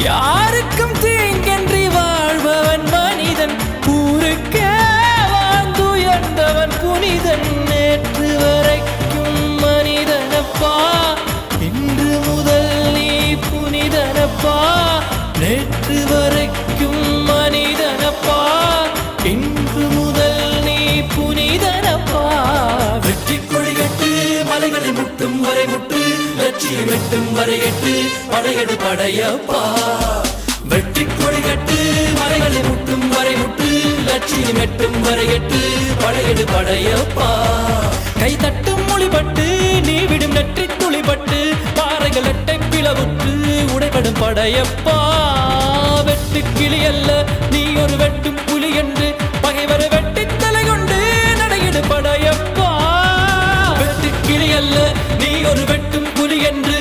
யாருக்கும் தீங்கன்றி வாழ்பவன் மனிதன், ஊருக்கே வாழ்ந்துயர்ந்தவன் புனிதன். நேற்று வரைக்கும் மனிதனப்பா, இன்று முதல் நீ புனிதனப்பா. நேற்று வரைக்கும் மனிதனப்பா, இன்று முதல் நீ புனிதனப்பா. வெற்றி கொடிகட்டு மலைகளை முட்டும் வரை முட்டு, லட்சியம் எட்டும் வரை எட்டு, படையெடு படையப்பா. வெற்றி கொடிகட்டு மலைகளை முட்டும் வரை முட்டு, லட்சியம் எட்டும் வரை எட்டு, படையெடு படையப்பா. கை தட்டும் மொழிபட்டு நீ விடும் நெற்றி துளிபட்டு, பாறைகள் எட்டை பிளவுற்று உடைபடும் படையப்பா. வெட்டு கிளி அல்ல நீ ஒரு வெட்டும் புலி என்று, பகைவரை வெட்டி தலை கொண்டு நடையிடு படையப்பா. வெட்டு கிளி அல்ல நீ ஒரு வெட்டும் புலி என்று,